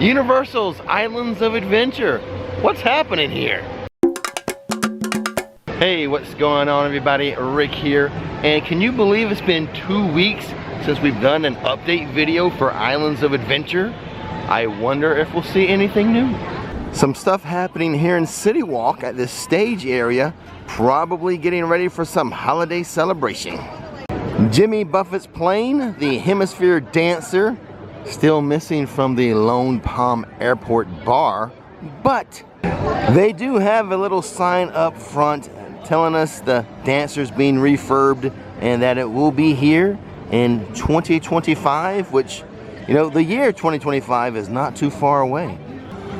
Universal's Islands of Adventure. What's happening here? Hey, what's going on everybody? Rick here. And can you believe it's been 2 weeks since we've done an update video for Islands of Adventure? I wonder if we'll see anything new. Some stuff happening here in City Walk at this stage area, probably getting ready for some holiday celebration. Jimmy Buffett's plane, the Hemisphere Dancer, still missing from the Lone Palm Airport bar, but they do have a little sign up front telling us the dancer's being refurbed and that it will be here in 2025, which, you know, the year 2025 is not too far away.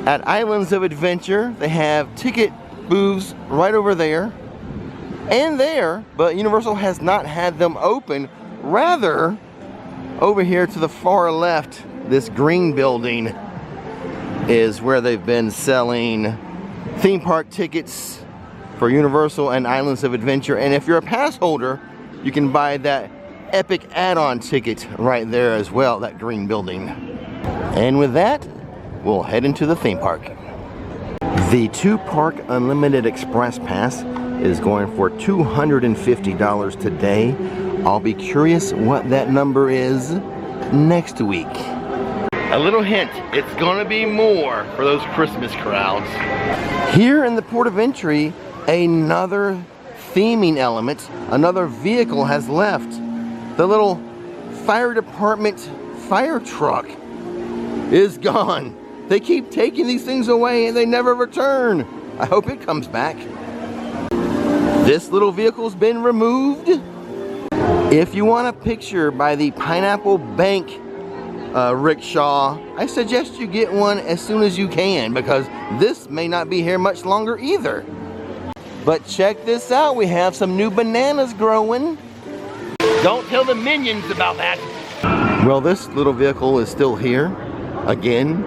At Islands of Adventure, they have ticket booths right over there and there, but Universal has not had them open. Rather, over here to the far left, this green building is where they've been selling theme park tickets for Universal and Islands of Adventure. And if you're a pass holder, you can buy that epic add-on ticket right there as well, that green building. And with that, we'll head into the theme park. The 2-park Unlimited Express Pass is going for $250 today. I'll be curious what that number is next week. A little hint, it's gonna be more for those Christmas crowds. Here in the port of entry, another theming element, another vehicle has left. The little fire department fire truck is gone. They keep taking these things away and they never return. I hope it comes back. This little vehicle's been removed. If you want a picture by the Pineapple Bank rickshaw, I suggest you get one as soon as you can, because this may not be here much longer either. But check this out, we have some new bananas growing. Don't tell the minions about that. Well, this little vehicle is still here again.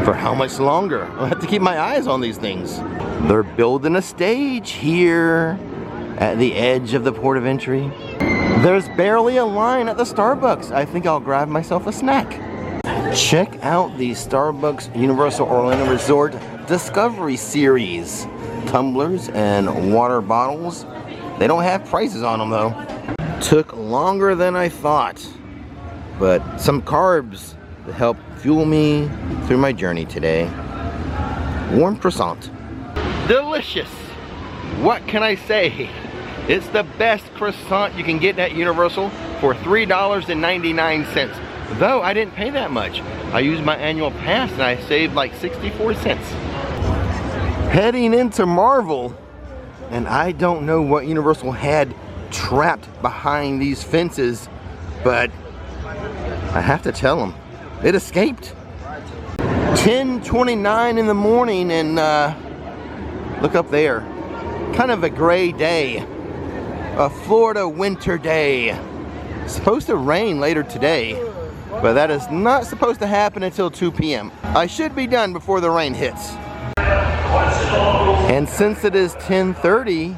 For how much longer? I'll have to keep my eyes on these things. They're building a stage here at the edge of the port of entry. There's barely a line at the Starbucks. I think I'll grab myself a snack. Check out the Starbucks Universal Orlando Resort Discovery Series. Tumblers and water bottles. They don't have prices on them though. Took longer than I thought, but some carbs to help fuel me through my journey today. Warm croissant. Delicious! What can I say? It's the best croissant you can get at Universal for $3.99. Though I didn't pay that much. I used my annual pass and I saved like 64 cents. Heading into Marvel, and I don't know what Universal had trapped behind these fences, but I have to tell them, it escaped. 10:29 in the morning, and look up there. Kind of a gray day. A Florida winter day. It's supposed to rain later today, but that is not supposed to happen until 2 p.m. I should be done before the rain hits. And since it is 10:30,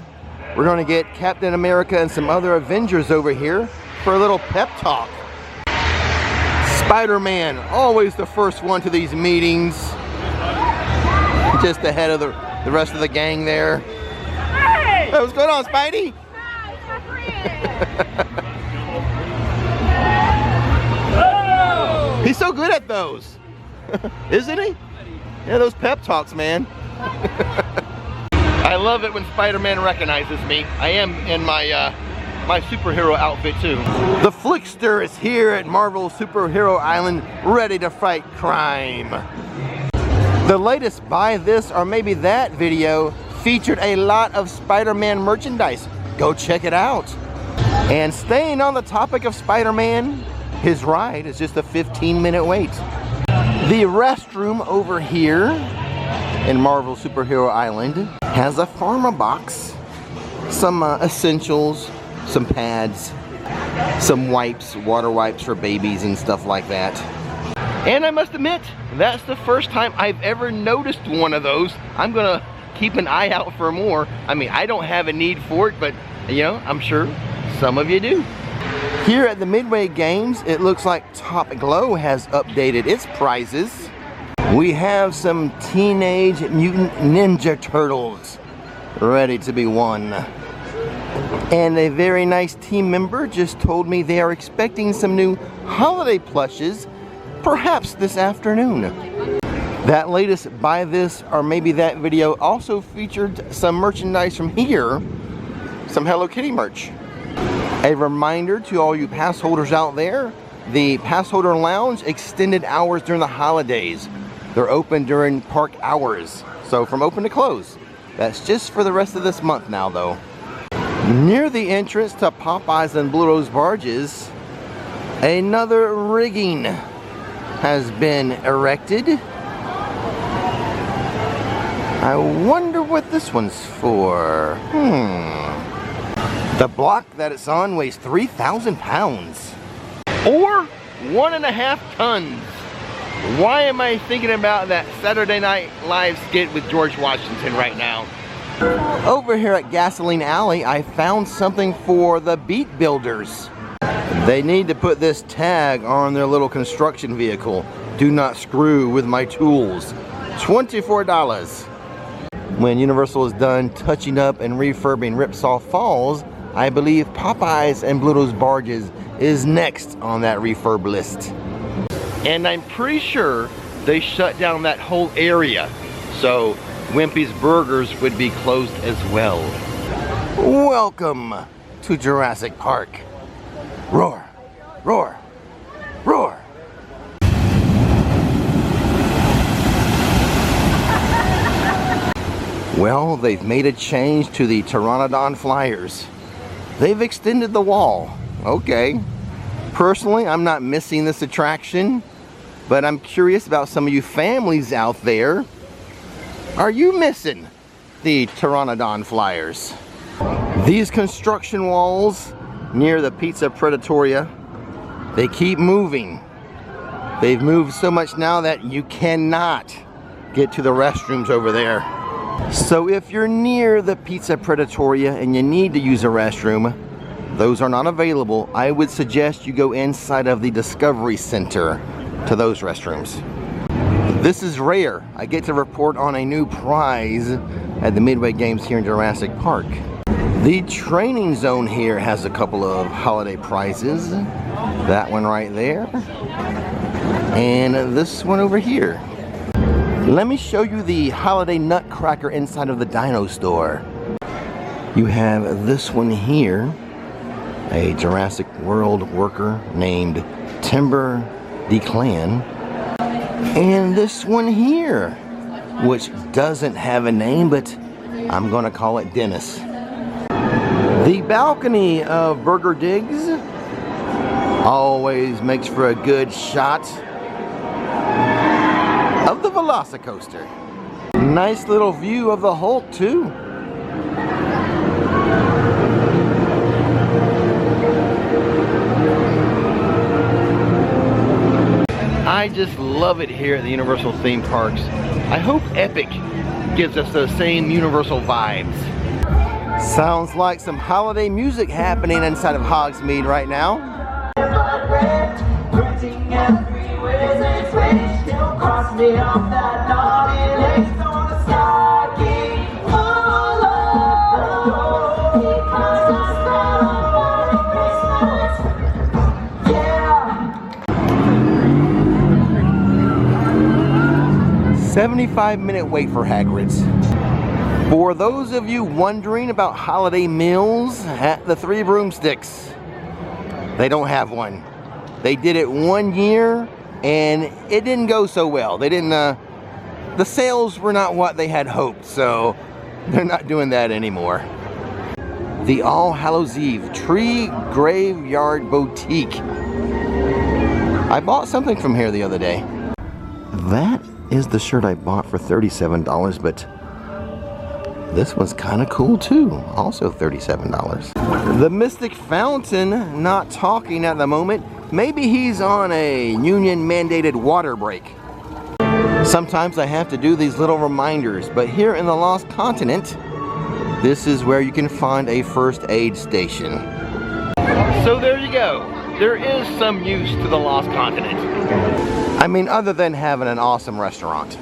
we're going to get Captain America and some other Avengers over here for a little pep talk. Spider-Man, always the first one to these meetings. Just ahead of the rest of the gang there. Hey! Hey, what's going on, Spidey? Hi, it's my friend. He's so good at those. Isn't he? Yeah, those pep talks, man. I love it when Spider-Man recognizes me. I am in my my superhero outfit too. The Flickster is here at Marvel Superhero Island, ready to fight crime. The latest Buy This or Maybe That video featured a lot of Spider-Man merchandise. Go check it out. And staying on the topic of Spider-Man, his ride is just a 15-minute wait. The restroom over here in Marvel Superhero Island has a pharma box, some essentials, some pads, some wipes, water wipes for babies and stuff like that. And I must admit, that's the first time I've ever noticed one of those. I'm gonna keep an eye out for more. I mean, I don't have a need for it, but you know, I'm sure some of you do. Here at the Midway Games, it looks like Top Glow has updated its prizes. We have some Teenage Mutant Ninja Turtles ready to be won. And a very nice team member just told me they are expecting some new holiday plushes, perhaps this afternoon. That latest Buy This or Maybe That video also featured some merchandise from here, some Hello Kitty merch. A reminder to all you pass holders out there, the Pass Holder Lounge extended hours during the holidays. They're open during park hours, so from open to close. That's just for the rest of this month now though. Near the entrance to Popeyes and Blue Rose Barges, another rigging has been erected. I wonder what this one's for. The block that it's on weighs 3,000 pounds. Or 1.5 tons. Why am I thinking about that Saturday Night Live skit with George Washington right now? Over here at Gasoline Alley, I found something for the beat builders. They need to put this tag on their little construction vehicle. Do not screw with my tools. $24. When Universal is done touching up and refurbing Ripsaw Falls, I believe Popeyes and Blue Rose Barges is next on that refurb list. And I'm pretty sure they shut down that whole area, so Wimpy's Burgers would be closed as well. Welcome to Jurassic Park. Roar, roar, roar. Well, they've made a change to the Pteranodon flyers. They've extended the wall. Okay. Personally, I'm not missing this attraction, but I'm curious about some of you families out there. Are you missing the Pteranodon flyers? These construction walls near the Pizza Predatoria, they keep moving. They've moved so much now that you cannot get to the restrooms over there. So if you're near the Pizza Predatoria and you need to use a restroom, those are not available. I would suggest you go inside of the Discovery Center to those restrooms. This is rare. I get to report on a new prize at the Midway Games here in Jurassic Park. The training zone here has a couple of holiday prizes. That one right there. And this one over here. Let me show you the holiday nutcracker inside of the Dino store. You have this one here. A Jurassic World worker named Timber DeClan. And this one here, which doesn't have a name, but I'm gonna call it Dennis. The balcony of Burger Digs always makes for a good shot of the Velocicoaster. Nice little view of the Hulk too. I just love it here at the Universal theme parks. I hope Epic gives us those same Universal vibes. Sounds like some holiday music happening inside of Hogsmeade right now. Yeah. 75-minute wait for Hagrid's. For those of you wondering about holiday meals at the Three Broomsticks, they don't have one. They did it one year and it didn't go so well. They didn't, the sales were not what they had hoped, so they're not doing that anymore. The All Hallows Eve Tree Graveyard Boutique. I bought something from here the other day. That is the shirt I bought for $37, but this one's kind of cool too, also $37. The Mystic Fountain not talking at the moment. Maybe he's on a union mandated water break. Sometimes I have to do these little reminders, but here in the Lost Continent, this is where you can find a first aid station. So there you go. There is some use to the Lost Continent. I mean, other than having an awesome restaurant.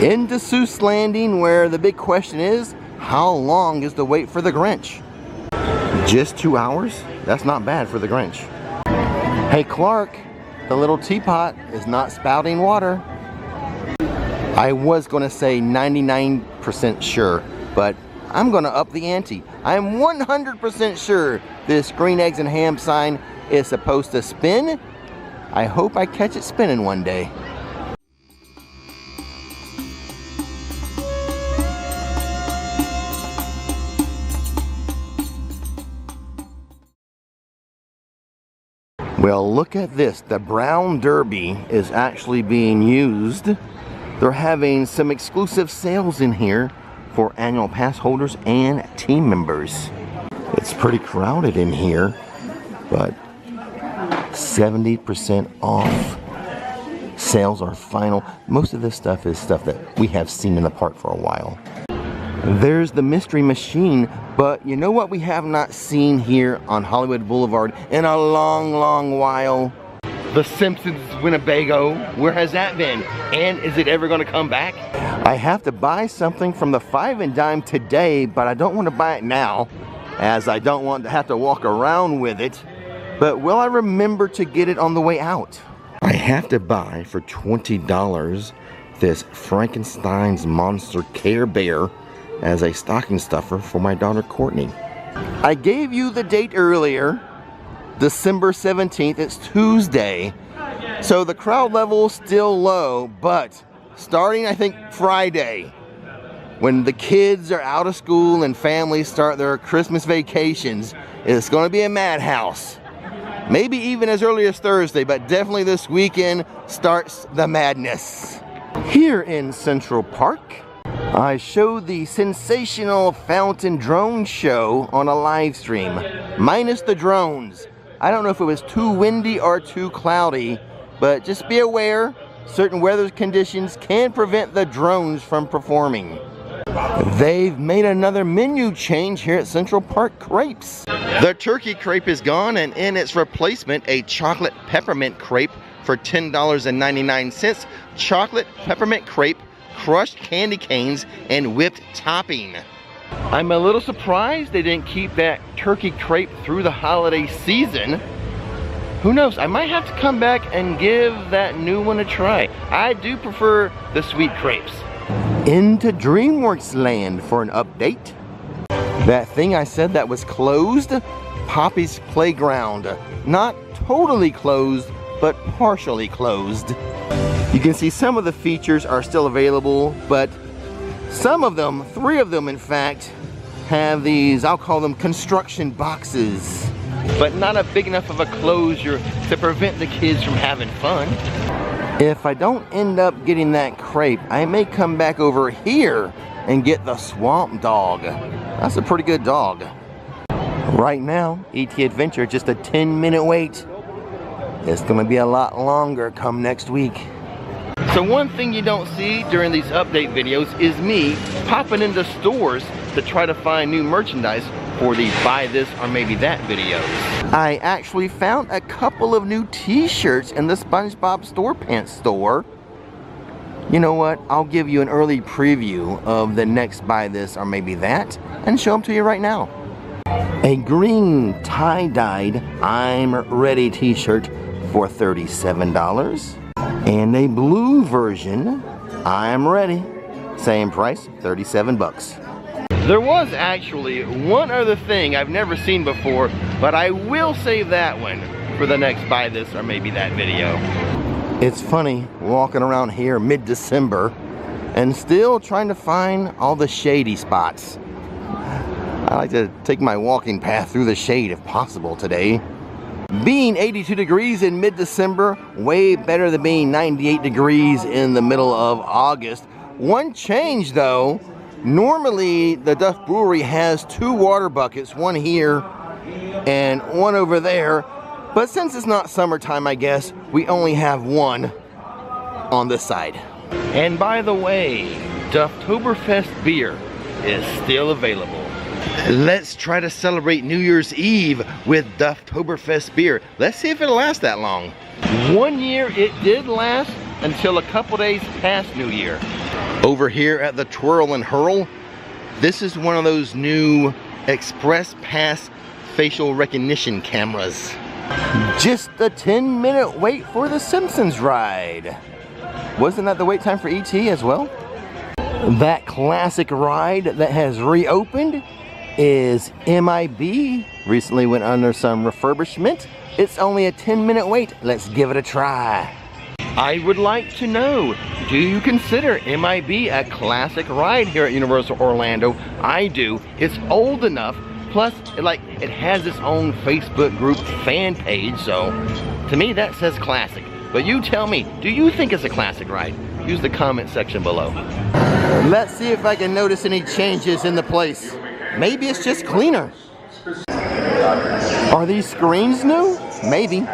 Into Seuss Landing, where the big question is, how long is the wait for the Grinch? Just 2 hours? That's not bad for the Grinch. Hey Clark, the little teapot is not spouting water. I was gonna say 99% sure, but I'm gonna up the ante. I'm 100% sure this green eggs and ham sign is supposed to spin. I hope I catch it spinning one day. Well, look at this. The Brown Derby is actually being used. They're having some exclusive sales in here for annual pass holders and team members. It's pretty crowded in here, but 70% off. Sales are final. Most of this stuff is stuff that we have seen in the park for a while. There's the Mystery Machine, but you know what we have not seen here on Hollywood Boulevard in a long, long while? The Simpsons Winnebago. Where has that been? And is it ever going to come back? I have to buy something from the Five and Dime today, but I don't want to buy it now, as I don't want to have to walk around with it. But will I remember to get it on the way out? I have to buy for $20 this Frankenstein's Monster Care Bear as a stocking stuffer for my daughter Courtney. I gave you the date earlier, December 17th, it's Tuesday. So the crowd level is still low, but starting I think Friday, when the kids are out of school and families start their Christmas vacations, it's gonna be a madhouse. Maybe even as early as Thursday, but definitely this weekend starts the madness. Here in Central Park, I showed the sensational fountain drone show on a live stream, minus the drones. I don't know if it was too windy or too cloudy, but just be aware, certain weather conditions can prevent the drones from performing. They've made another menu change here at Central Park Crepes. The turkey crepe is gone, and in its replacement, a chocolate peppermint crepe for $10.99. Chocolate peppermint crepe, crushed candy canes, and whipped topping. I'm a little surprised they didn't keep that turkey crepe through the holiday season. Who knows, I might have to come back and give that new one a try. I do prefer the sweet crepes. Into DreamWorks Land for an update. That thing I said that was closed, Poppy's Playground. Not totally closed, but partially closed. You can see some of the features are still available, but some of them, 3 of them in fact, have these, I'll call them construction boxes, but not a big enough of a closure to prevent the kids from having fun. If I don't end up getting that crepe, I may come back over here and get the Swamp Dog. That's a pretty good dog. Right now, ET Adventure, just a 10-minute wait. It's gonna be a lot longer come next week. So one thing you don't see during these update videos is me popping into stores to try to find new merchandise for the buy this or maybe that videos. I actually found a couple of new t-shirts in the SpongeBob Store Pants store. You know what? I'll give you an early preview of the next buy this or maybe that and show them to you right now. A green tie-dyed I'm Ready t-shirt for $37. And a blue version, I'm Ready, same price, 37 bucks. There was actually one other thing I've never seen before, but I will save that one for the next buy this or maybe that video. It's funny walking around here mid-December and still trying to find all the shady spots. I like to take my walking path through the shade if possible today. Being 82 degrees in mid-December, way better than being 98 degrees in the middle of August. One change though, normally the Duff Brewery has 2 water buckets, one here and one over there. But since it's not summertime, I guess, we only have one on this side. And by the way, Dufftoberfest beer is still available. Let's try to celebrate New Year's Eve with Dufftoberfest beer. Let's see if it'll last that long. 1 year it did last until a couple days past New Year. Over here at the Twirl and Hurl, this is one of those new Express Pass facial recognition cameras. Just a 10-minute wait for the Simpsons ride. Wasn't that the wait time for ET as well? That classic ride that has reopened is MIB. Recently went under some refurbishment. It's only a 10-minute wait. Let's give it a try. I would like to know, do you consider MIB a classic ride here at Universal Orlando? I do. It's old enough, plus it has its own Facebook group fan page, so to me that says classic. But you tell me, do you think it's a classic ride? Use the comment section below. Let's see if I can notice any changes in the place. Maybe it's just cleaner. Are these screens new? Maybe.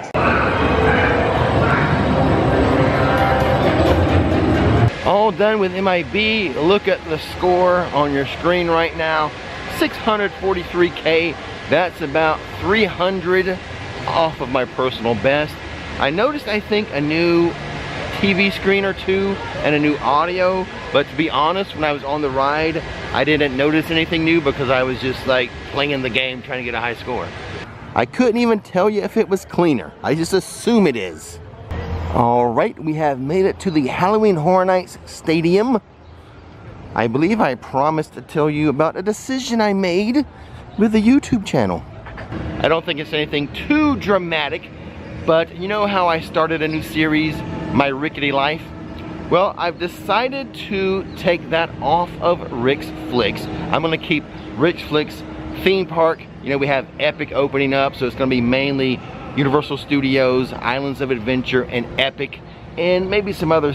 All done with MIB. Look at the score on your screen right now. 643K. That's about 300 off of my personal best. I noticed, I think, a new TV screen or two and a new audio, but to be honest, when I was on the ride, I didn't notice anything new because I was just like playing the game trying to get a high score. I couldn't even tell you if it was cleaner. I just assume it is. Alright, we have made it to the Halloween Horror Nights Stadium. I believe I promised to tell you about a decision I made with the YouTube channel. I don't think it's anything too dramatic, but you know how I started a new series, My Rickety Life? Well, I've decided to take that off of Rix Flix. I'm gonna keep Rix Flix theme park. You know, we have Epic opening up, so it's gonna be mainly Universal Studios, Islands of Adventure, and Epic, and maybe some other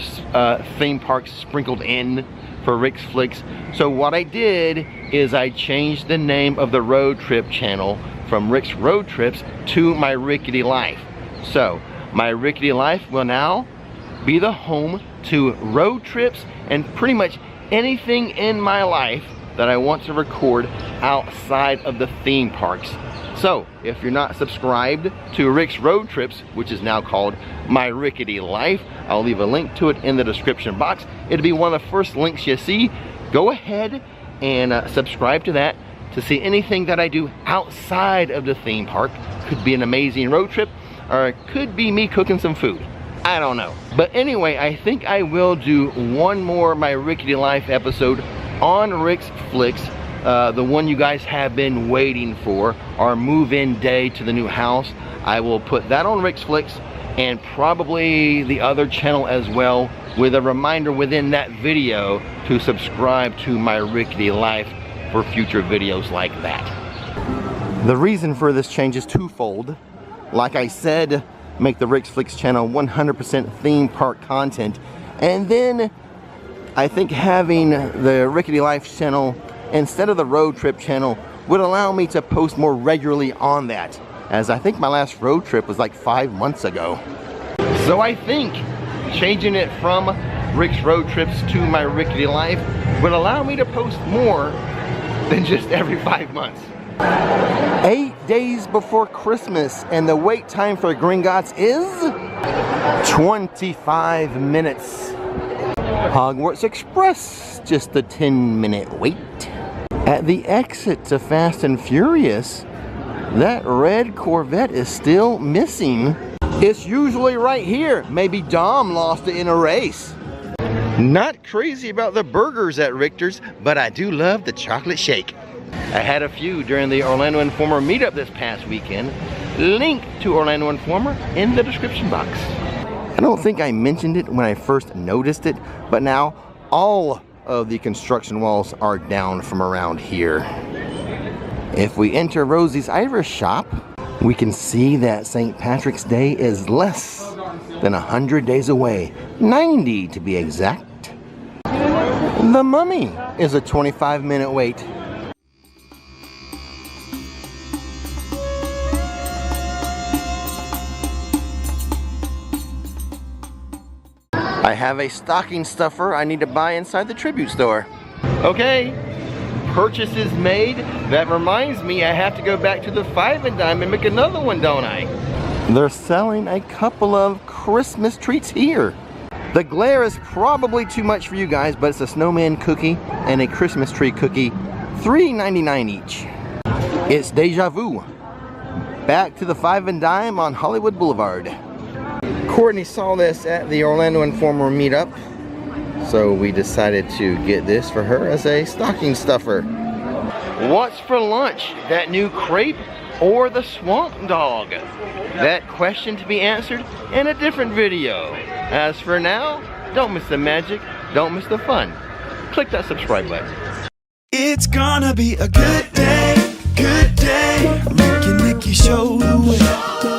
theme parks sprinkled in for Rix Flix. So what I did is I changed the name of the road trip channel from Rix Road Trips to My Rickety Life. So, My Rickety Life will now be the home to road trips and pretty much anything in my life that I want to record outside of the theme parks. So, if you're not subscribed to Rix Road Trips, which is now called My Rickety Life, I'll leave a link to it in the description box. It'll be one of the first links you see. Go ahead and subscribe to that to see anything that I do outside of the theme park. Could be an amazing road trip, or it could be me cooking some food. I don't know. But anyway, I think I will do one more My Rickety Life episode on Rix Flix. The one you guys have been waiting for, our move-in day to the new house. I will put that on Rix Flix and probably the other channel as well, with a reminder within that video to subscribe to My Rickety Life for future videos like that. The reason for this change is twofold. Like I said, make the Rix Flix channel 100% theme park content, and then I think having the Rickety Life channel instead of the road trip channel would allow me to post more regularly on that, as I think my last road trip was like 5 months ago. So I think changing it from Rix Road Trips to My Rickety Life would allow me to post more than just every 5 months. 8 days before Christmas, and the wait time for Gringotts is 25 minutes. Hogwarts Express, just a 10-minute wait. At the exit to Fast and Furious, that red Corvette is still missing. It's usually right here. Maybe Dom lost it in a race. Not crazy about the burgers at Richter's, but I do love the chocolate shake. I had a few during the Orlando Informer meetup this past weekend. Link to Orlando Informer in the description box. I don't think I mentioned it when I first noticed it, but now all of the construction walls are down from around here. If we enter Rosie's Irish shop, we can see that St. Patrick's Day is less than 100 days away, 90 to be exact. The Mummy is a 25-minute wait. I have a stocking stuffer I need to buy inside the Tribute store. Okay, purchase is made. That reminds me I have to go back to the Five and Dime and make another one, don't I? They're selling a couple of Christmas treats here. The glare is probably too much for you guys, but it's a snowman cookie and a Christmas tree cookie, $3.99 each. It's Deja Vu. Back to the Five and Dime on Hollywood Boulevard. Courtney saw this at the Orlando Informer meetup, so we decided to get this for her as a stocking stuffer. What's for lunch? That new crepe or the swamp dog? That question to be answered in a different video. As for now, don't miss the magic, don't miss the fun. Click that subscribe button. It's gonna be a good day, Rick and Nikki show the way.